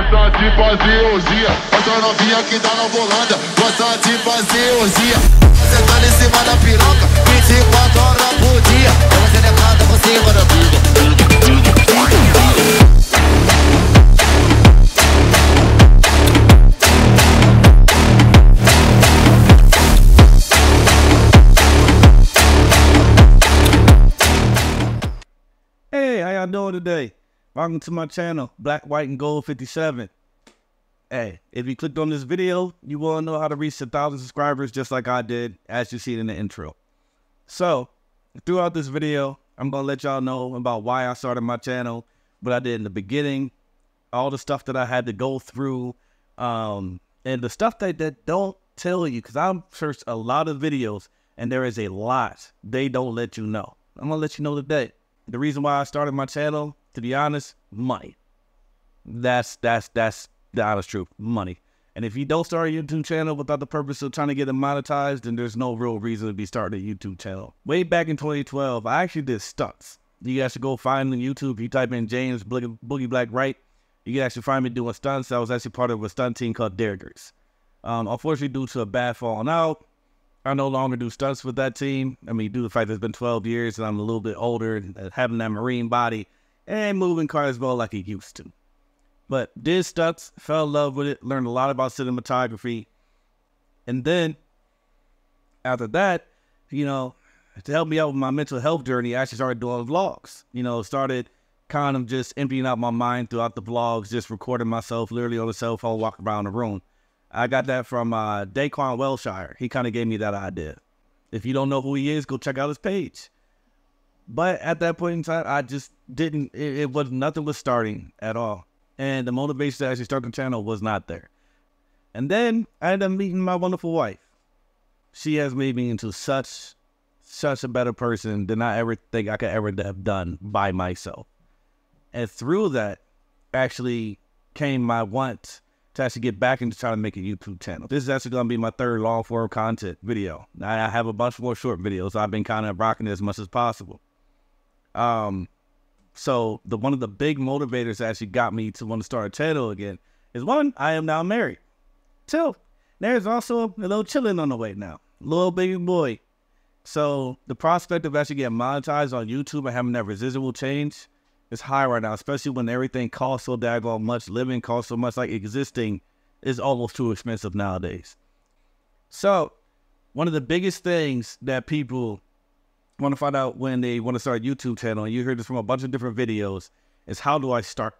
Gosta de fazer orgia, essa novinha que tá na volanda. Gosta de fazer orgia, sentando em cima da piroca 24 horas por dia. Ela se decada por cima da vida. Hey, how y'all doing today? Welcome to my channel, Black, White, and Gold 57. Hey, if you clicked on this video, you want to know how to reach 1,000 subscribers just like I did, as you see it in the intro. So, throughout this video, I'm going to let y'all know about why I started my channel, what I did in the beginning, all the stuff that I had to go through, and the stuff that don't tell you, because I've searched a lot of videos, and there is a lot they don't let you know. I'm going to let you know today. The reason why I started my channel, to be honest, money. That's the honest truth, money. And if you don't start a YouTube channel without the purpose of trying to get it monetized, then there's no real reason to be starting a YouTube channel. Way back in 2012, I actually did stunts. You guys should go find on YouTube. If you type in James Boogie Black Right, you can actually find me doing stunts. I was actually part of a stunt team called Darren. Unfortunately, due to a bad falling out, I no longer do stunts with that team. I mean, due to the fact that it's been 12 years and I'm a little bit older and having that Marine body and moving cars well like it used to. But did stunts, fell in love with it, learned a lot about cinematography. And then after that, you know, to help me out with my mental health journey, I actually started doing vlogs. You know, started kind of just emptying out my mind throughout the vlogs, just recording myself literally on the cell phone, walking around the room. I got that from Daquan, Wiltshire. He kind of gave me that idea. If you don't know who he is, go check out his page. But at that point in time, I just didn't, nothing was starting at all. And the motivation to actually start the channel was not there. And then I ended up meeting my wonderful wife. She has made me into such a better person than I ever think I could ever have done by myself. And through that actually came my want to actually get back into trying to make a YouTube channel. This is actually going to be my third long form content video. I have a bunch more short videos. I've been kind of rocking it as much as possible. So one of the big motivators that actually got me to want to start a channel again is, one, I am now married. Two, there's also a little chilling on the way now. Little baby boy. So the prospect of actually getting monetized on YouTube and having that residual change is high right now, especially when everything costs so daggone much. Living costs so much, like existing is almost too expensive nowadays. So one of the biggest things that people want to find out when they want to start a YouTube channel, and you heard this from a bunch of different videos, is how do I start?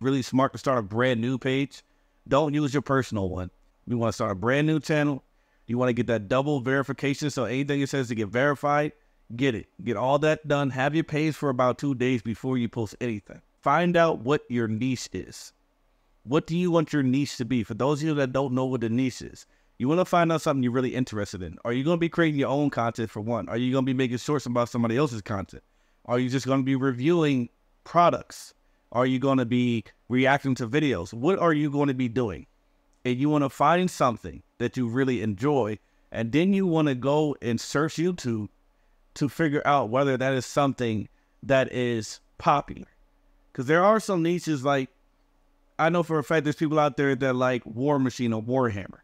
Really smart to start a brand new page. Don't use your personal one. You want to start a brand new channel. You want to get that double verification, so anything it says to get verified, get it. Get all that done. Have your page for about 2 days before you post anything. Find out what your niche is. What do you want your niche to be? For those of you that don't know what the niche is, you want to find out something you're really interested in. Are you going to be creating your own content, for one? Are you going to be making shorts about somebody else's content? Are you just going to be reviewing products? Are you going to be reacting to videos? What are you going to be doing? And you want to find something that you really enjoy, and then you want to go and search YouTube to figure out whether that is something that is popular. Because there are some niches, like, I know for a fact there's people out there that like War Machine or Warhammer.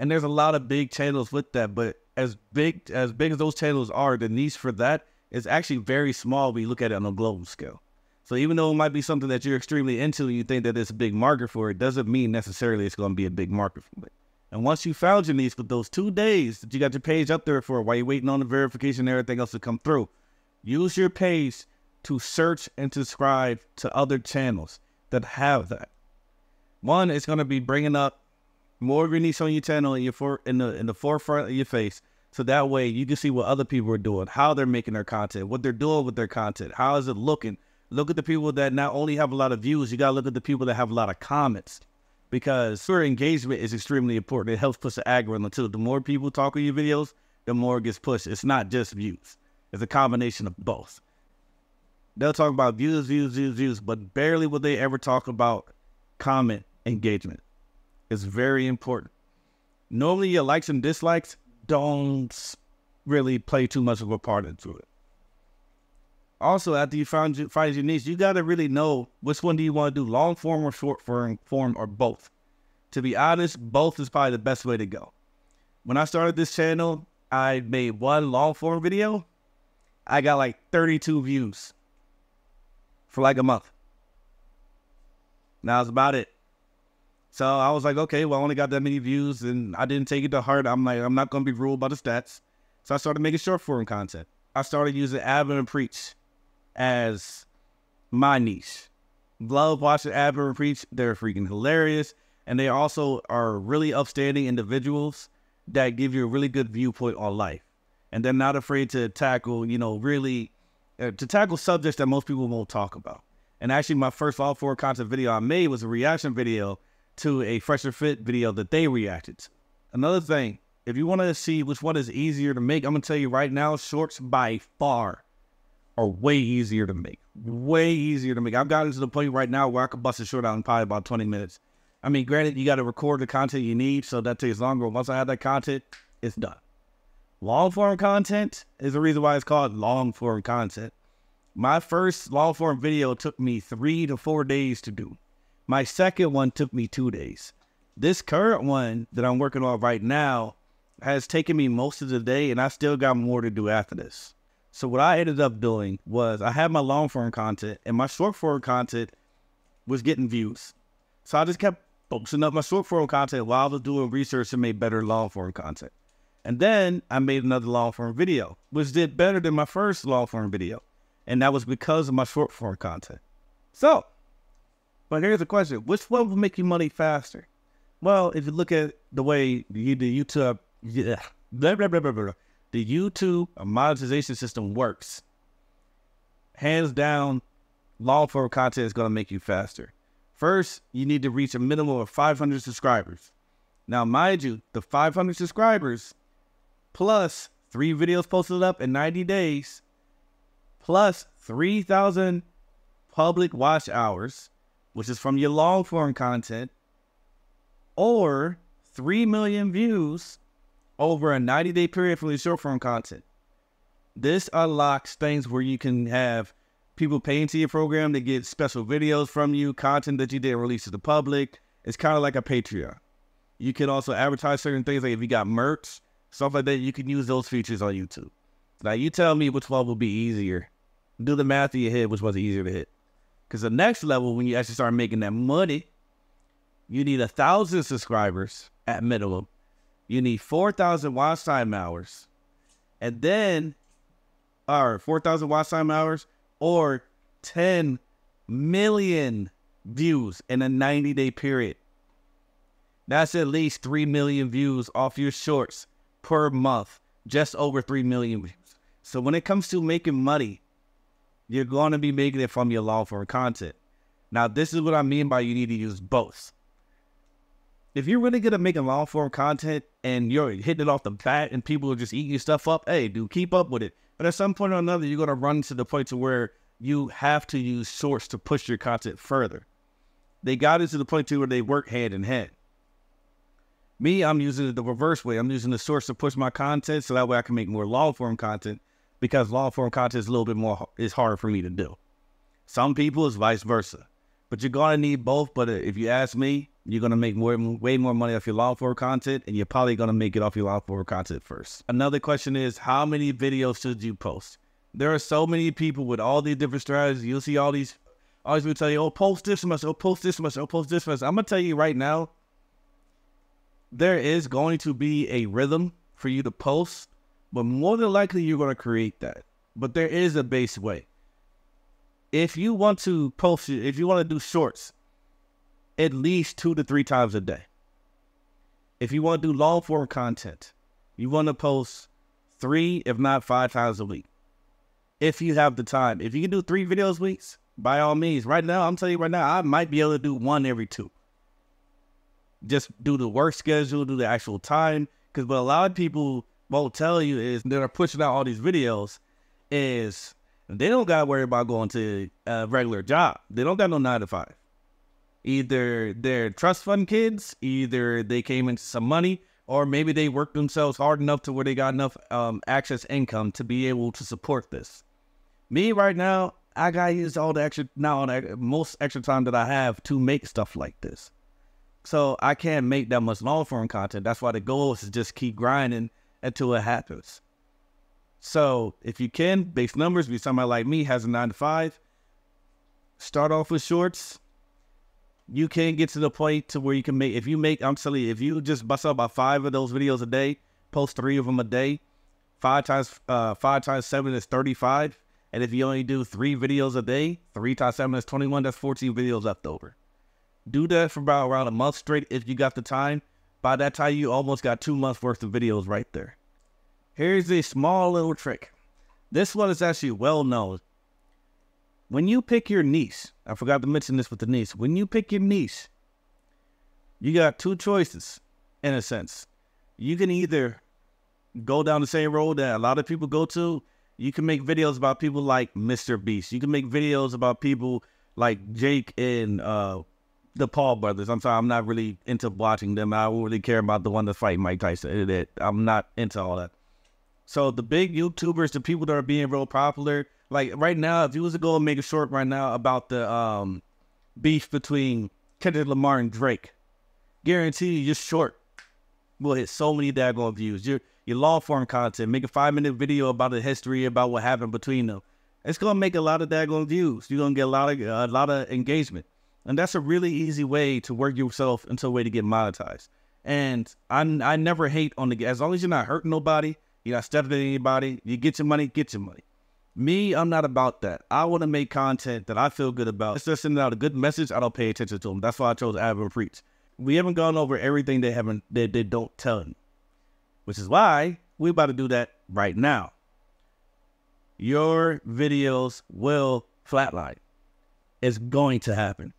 And there's a lot of big channels with that, but as big as those channels are, the niche for that is actually very small when you look at it on a global scale. So even though it might be something that you're extremely into and you think that it's a big market for it, doesn't mean necessarily it's going to be a big market for it. And once you found your niche with those 2 days that you got your page up there for while you're waiting on the verification and everything else to come through, use your page to search and subscribe to other channels that have that. One, it's going to be bringing up more of your niche on your channel in the forefront of your face. So that way you can see what other people are doing, how they're making their content, what they're doing with their content, how is it looking. Look at the people that not only have a lot of views, you got to look at the people that have a lot of comments. Because your engagement is extremely important. It helps push the algorithm too. The more people talk on your videos, the more it gets pushed. It's not just views. It's a combination of both. They'll talk about views, but barely will they ever talk about comment engagement. It's very important. Normally your likes and dislikes don't really play too much of a part into it. Also, after you find your niche, you got to really know which one do you want to do, long form or short form or both. To be honest, both is probably the best way to go. When I started this channel, I made one long form video. I got like 32 views for like a month. That was about it. So I was like, okay, well, I only got that many views, and I didn't take it to heart. I'm like, I'm not going to be ruled by the stats. So I started making short form content. I started using Advent and Preach as my niche. Love watching Advent and Preach. They're freaking hilarious. And they also are really upstanding individuals that give you a really good viewpoint on life. And they're not afraid to tackle, really, to tackle subjects that most people won't talk about. And actually, my first all four content video I made was a reaction video to a Fresher Fit video that they reacted to. Another thing, if you want to see which one is easier to make, I'm going to tell you right now, shorts by far are way easier to make. Way easier to make. I've gotten to the point right now where I can bust a short out in probably about 20 minutes. I mean, granted, you got to record the content you need, so that takes longer. Once I have that content, it's done. Long form content is the reason why it's called long form content. My first long form video took me 3 to 4 days to do. My second one took me 2 days. This current one that I'm working on right now has taken me most of the day, and I still got more to do after this. So what I ended up doing was I had my long form content, and my short form content was getting views. So I just kept posting up my short form content while I was doing research to make better long form content. And then I made another long form video, which did better than my first long form video. And that was because of my short form content. So, but here's the question. Which one will make you money faster? Well, if you look at the way the YouTube monetization system works, hands down, long form content is going to make you faster. First, you need to reach a minimum of 500 subscribers. Now, mind you, the 500 subscribers plus 3 videos posted up in 90 days plus 3,000 public watch hours, which is from your long form content, or 3 million views over a 90-day period from your short form content. This unlocks things where you can have people pay into your program to get special videos from you, content that you didn't release to the public. It's kind of like a Patreon. You can also advertise certain things, like if you got merch, stuff like that, you can use those features on YouTube. Now, you tell me which one will be easier. Do the math in your head, which one's easier to hit. Because the next level, when you actually start making that money, you need 1,000 subscribers at minimum. You need 4,000 watch time hours. And then, 4,000 watch time hours, or 10 million views in a 90-day period. That's at least 3 million views off your shorts per month. Just over 3 million views. So when it comes to making money, you're going to be making it from your long form content. Now, this is what I mean by you need to use both. If you're really good at making long form content and you're hitting it off the bat and people are just eating your stuff up, hey, dude, keep up with it. But at some point or another, you're going to run to the point to where you have to use shorts to push your content further. They got it to the point to where they work hand in hand. Me, I'm using it the reverse way. I'm using the shorts to push my content so that way I can make more long form content, because long form content is a little bit more, it's harder for me to do. Some people it's vice versa. But you're going to need both. But if you ask me, you're going to make way more money off your long form content, and you're probably going to make it off your long form content first. Another question is, how many videos should you post? There are so many people with all these different strategies. You'll see all these people tell you, oh, post this much, oh, post this much, oh, post this much. I'm going to tell you right now, there is going to be a rhythm for you to post, but more than likely you're going to create that. But there is a base way. If you want to post it, if you want to do shorts, at least 2 to 3 times a day. If you want to do long form content, you want to post 3, if not 5 times a week. If you have the time. If you can do 3 videos weeks, by all means. Right now, I'm telling you right now, I might be able to do 1 every 2. Just do the work schedule, do the actual time. Because what a lot of people won't tell you is that are pushing out all these videos is they don't got to worry about going to a regular job. They don't got no 9 to 5. Either they're trust fund kids, either they came into some money, or maybe they worked themselves hard enough to where they got enough access income to be able to support this. Me right now, I gotta use all the extra, now the most extra time that I have to make stuff like this. So I can't make that much long form content. That's why the goal is to just keep grinding until it happens. So if you can, base numbers, be somebody like me, has a 9 to 5, start off with shorts. You can get to the point to where you can make, I'm telling you, if you just bust out about 5 of those videos a day, post 3 of them a day, 5 times 7 is 35. And if you only do 3 videos a day, 3 times 7 is 21, that's 14 videos left over. Do that for about around a month straight if you got the time. By that time, you almost got 2 months worth of videos right there. Here's a small little trick. This one is actually well known. When you pick your niche, I forgot to mention this with the niche. When you pick your niche, you got 2 choices, in a sense. You can either go down the same road that a lot of people go to. You can make videos about people like Mr. Beast. You can make videos about people like Jake and the Paul brothers. I'm sorry, I'm not really into watching them. I don't really care about the one that's fighting Mike Tyson. I'm not into all that. So the big YouTubers, the people that are being real popular, like right now, if you was to go and make a short right now about the beef between Kendrick Lamar and Drake, guarantee you your short will hit so many daggone views. Your long form content, make a 5-minute video about the history, about what happened between them. It's gonna make a lot of daggone views. You're gonna get a lot of engagement. And that's a really easy way to work yourself into a way to get monetized. And I never hate on as long as you're not hurting nobody, you're not stepping on anybody, you get your money, get your money. Me, I'm not about that. I want to make content that I feel good about. It's just sending out a good message, I don't pay attention to them. That's why I chose Advent Preach. We haven't gone over everything they don't tell you. Which is why we're about to do that right now. Your videos will flatline. It's going to happen.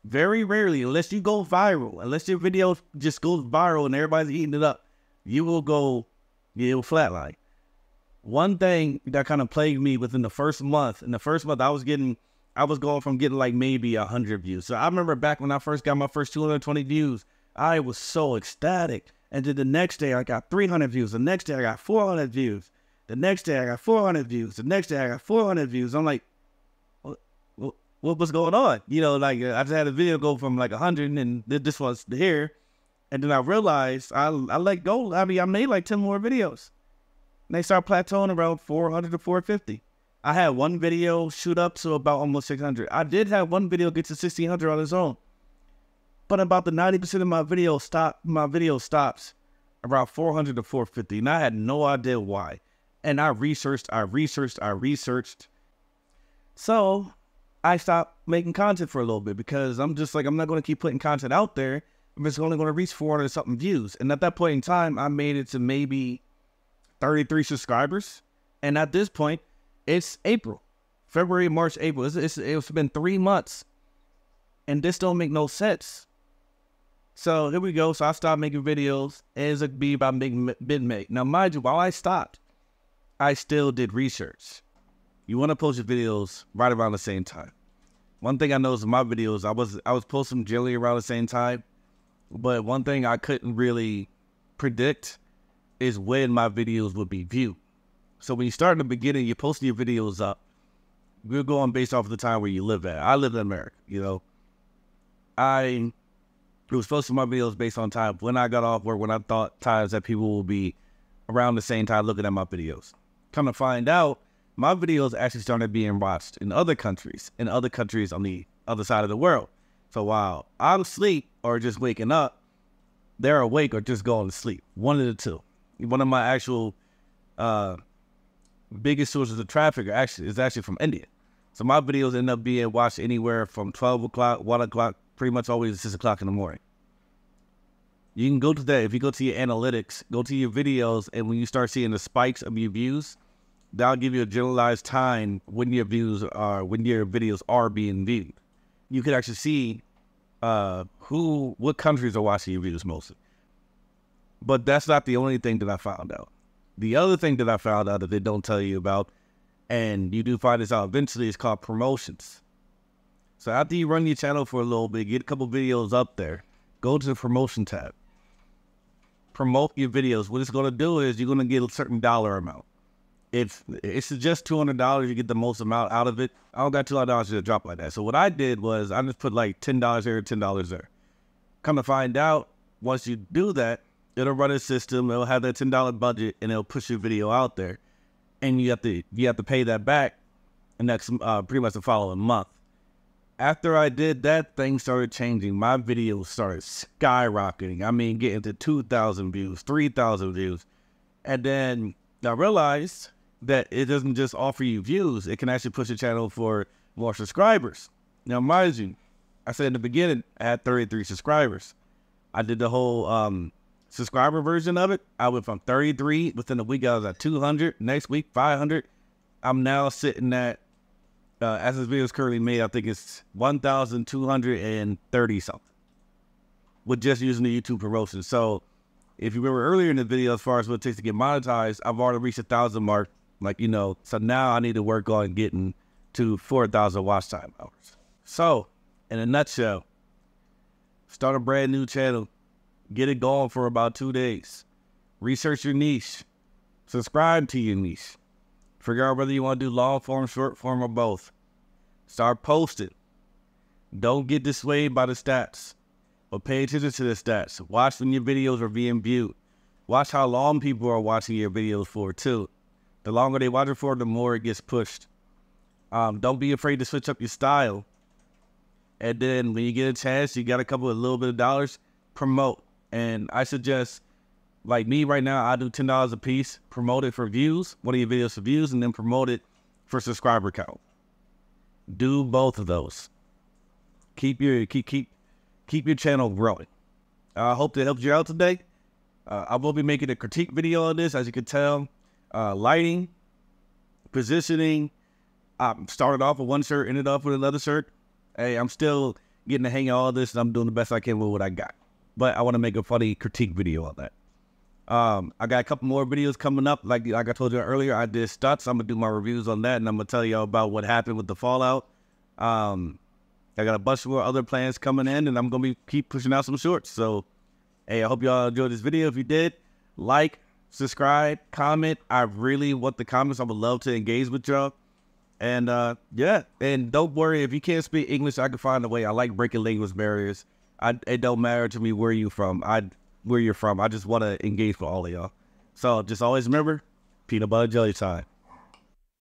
Very rarely, unless you go viral, unless your video just goes viral and everybody's eating it up, you will flatline. One thing that kind of plagued me within the first month, I was going from getting like maybe 100 views. So I remember back when I first got my first 220 views, I was so ecstatic. And then the next day I got 300 views. The next day I got 400 views. The next day I got 400 views. The next day I got 400 views. I'm like, what was going on? You know, like I just had a video go from like 100 and this was here. And then I realized I let go. I mean, I made like 10 more videos. And they start plateauing around 400 to 450. I had one video shoot up to about almost 600. I did have one video get to 1600 on its own. But about the 90% of my video stops around 400 to 450. And I had no idea why. And I researched. So I stopped making content for a little bit because I'm just like, I'm not going to keep putting content out there if it's only going to reach 400 something views. And at that point in time, I made it to maybe 33 subscribers. And at this point, it's April, February, March, April. It's been 3 months. And this don't make no sense. So here we go. So I stopped making videos. It's going to be about making mid-May. Now, mind you, while I stopped, I still did research. You want to post your videos right around the same time. One thing I noticed in my videos, I was posting generally around the same time. But one thing I couldn't really predict is when my videos would be viewed. So when you start in the beginning, you're posting your videos up. We're going based off of the time where you live at. I live in America, you know. I was posting my videos based on time when I got off work, when I thought times that people will be around the same time looking at my videos. Come to find out, my videos actually started being watched in other countries on the other side of the world. So while I'm asleep or just waking up, they're awake or just going to sleep. One of the two. One of my actual biggest sources of traffic is actually from India. So my videos end up being watched anywhere from 12 o'clock, 1 o'clock, pretty much always 6 o'clock in the morning. You can go to that. If you go to your analytics, go to your videos, and when you start seeing the spikes of your views, that'll give you a generalized time when your videos are being viewed. You can actually see what countries are watching your videos mostly. But that's not the only thing that I found out. The other thing that I found out that they don't tell you about, and you do find this out eventually, is called promotions. So after you run your channel for a little bit, get a couple videos up there, go to the promotion tab. Promote your videos. What it's going to do is you're going to get a certain dollar amount. if it's just $200, you get the most amount out of it. I don't got $200 to drop like that. So what I did was I just put like $10 here, $10 there. Come to find out, once you do that, it'll run a system. It'll have that $10 budget, and it'll push your video out there, and you have to pay that back, and that's pretty much the following month. After I did that, things started changing. My videos started skyrocketing. I mean, getting to 2,000 views, 3,000 views, and then I realized that it doesn't just offer you views. It can actually push your channel for more subscribers. Now, mind you, I said in the beginning, I had 33 subscribers. I did the whole subscriber version of it. I went from 33. Within a week, I was at 200. Next week, 500. I'm now sitting at, as this video is currently made, I think it's 1,230 something with just using the YouTube promotion. So if you remember earlier in the video, as far as what it takes to get monetized, I've already reached 1,000 mark. Like, you know, so now I need to work on getting to 4,000 watch time hours. So, in a nutshell, start a brand new channel. Get it going for about 2 days. Research your niche. Subscribe to your niche. Figure out whether you want to do long form, short form, or both. Start posting. Don't get dissuaded by the stats, but pay attention to the stats. Watch when your videos are being viewed. Watch how long people are watching your videos for, too. The longer they watch it for, the more it gets pushed. Don't be afraid to switch up your style. And then when you get a chance, you got a little bit of dollars, promote. And I suggest, like me right now, I do $10 a piece, promote it for views, one of your videos for views, and then promote it for subscriber count. Do both of those. Keep your channel growing. I hope that helped you out today. I will be making a critique video on this, as you can tell. Lighting, positioning. I started off with one shirt, ended up with another shirt. Hey, I'm still getting the hang of all this, and I'm doing the best I can with what I got. But I want to make a funny critique video on that. I got a couple more videos coming up. Like I told you earlier, I did stunts. I'm going to do my reviews on that, and I'm going to tell you about what happened with the fallout. I got a bunch more other plans coming in, and I'm going to keep pushing out some shorts. So, hey, I hope y'all enjoyed this video. If you did, like, subscribe, comment. I really want the comments. I would love to engage with y'all. And, yeah, and don't worry. If you can't speak English, I can find a way. I like breaking language barriers. It don't matter to me where you're from. I just want to engage with all of y'all. So just always remember, peanut butter jelly time.